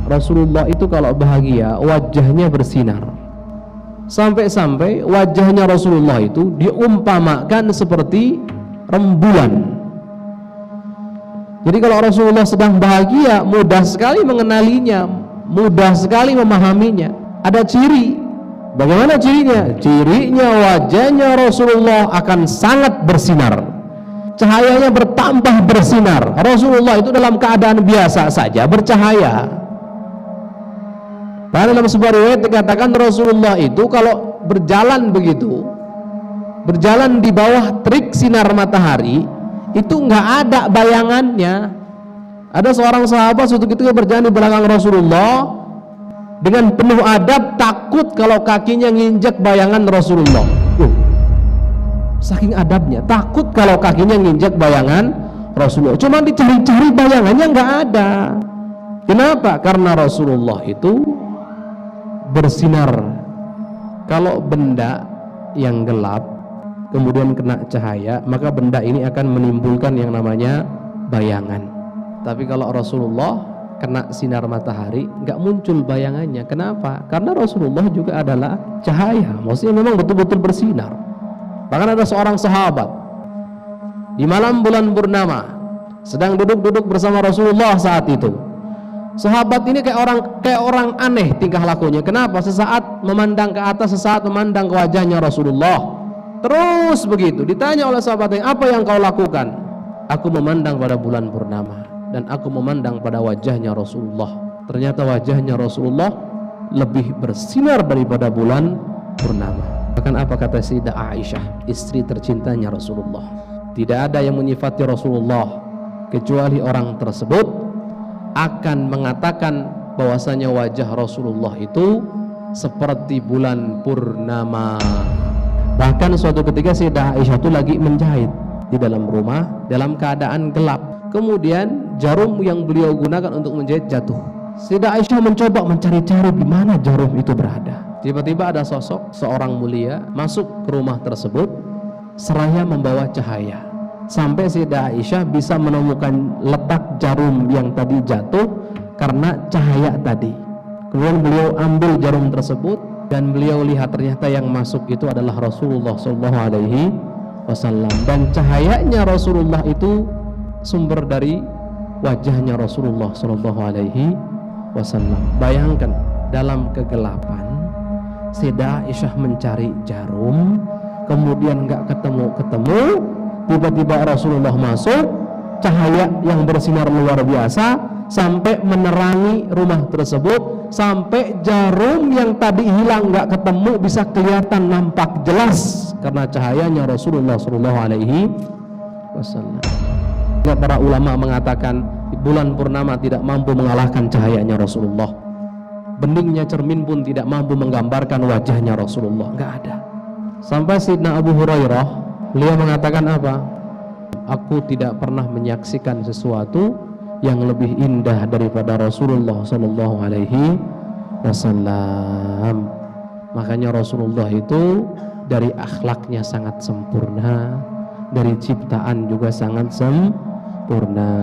Rasulullah itu kalau bahagia wajahnya bersinar. Sampai-sampai wajahnya Rasulullah itu diumpamakan seperti rembulan. Jadi kalau Rasulullah sedang bahagia, mudah sekali mengenalinya, mudah sekali memahaminya. Ada ciri. Bagaimana cirinya? Cirinya wajahnya Rasulullah akan sangat bersinar. Cahayanya bertambah bersinar. Rasulullah itu dalam keadaan biasa saja bercahaya. Karena dalam sebuah riwayat dikatakan Rasulullah itu kalau berjalan begitu, berjalan di bawah terik sinar matahari, itu nggak ada bayangannya. Ada seorang sahabat suatu ketika berjalan di belakang Rasulullah dengan penuh adab, takut kalau kakinya nginjak bayangan Rasulullah. Saking adabnya, takut kalau kakinya nginjak bayangan Rasulullah. Cuma dicari-cari bayangannya nggak ada. Kenapa? Karena Rasulullah itu bersinar. Kalau benda yang gelap kemudian kena cahaya, maka benda ini akan menimbulkan yang namanya bayangan. Tapi kalau Rasulullah kena sinar matahari, nggak muncul bayangannya. Kenapa? Karena Rasulullah juga adalah cahaya, maksudnya memang betul-betul bersinar. Bahkan ada seorang sahabat di malam bulan purnama sedang duduk-duduk bersama Rasulullah saat itu. Sahabat ini kayak orang aneh tingkah lakunya. Kenapa? Sesaat memandang ke atas, sesaat memandang ke wajahnya Rasulullah. Terus begitu. Ditanya oleh sahabatnya, apa yang kau lakukan? Aku memandang pada bulan purnama dan aku memandang pada wajahnya Rasulullah. Ternyata wajahnya Rasulullah lebih bersinar daripada bulan purnama. Bahkan apa kata Sayyidah Aisyah, istri tercintanya Rasulullah? Tidak ada yang menyifati Rasulullah kecuali orang tersebut akan mengatakan bahwasanya wajah Rasulullah itu seperti bulan purnama. Bahkan suatu ketika Sayyidah Aisyah itu lagi menjahit di dalam rumah dalam keadaan gelap. Kemudian jarum yang beliau gunakan untuk menjahit jatuh. Sayyidah Aisyah mencoba mencari-cari di mana jarum itu berada. Tiba-tiba ada sosok seorang mulia masuk ke rumah tersebut seraya membawa cahaya. Sampai Sayyidah Aisyah bisa menemukan letak jarum yang tadi jatuh karena cahaya tadi. Kemudian beliau ambil jarum tersebut dan beliau lihat ternyata yang masuk itu adalah Rasulullah SAW. Dan cahayanya Rasulullah itu sumber dari wajahnya Rasulullah SAW. Bayangkan dalam kegelapan Sayyidah Aisyah mencari jarum, kemudian nggak ketemu. Tiba-tiba Rasulullah masuk, cahaya yang bersinar luar biasa sampai menerangi rumah tersebut, sampai jarum yang tadi hilang nggak ketemu bisa kelihatan nampak jelas karena cahayanya Rasulullah SAW. Para ulama mengatakan bulan purnama tidak mampu mengalahkan cahayanya Rasulullah. Beningnya cermin pun tidak mampu menggambarkan wajahnya Rasulullah, nggak ada. Sampai Sayyidina Abu Hurairah, beliau mengatakan apa? Aku tidak pernah menyaksikan sesuatu yang lebih indah daripada Rasulullah SAW. Makanya Rasulullah itu dari akhlaknya sangat sempurna, dari ciptaan juga sangat sempurna.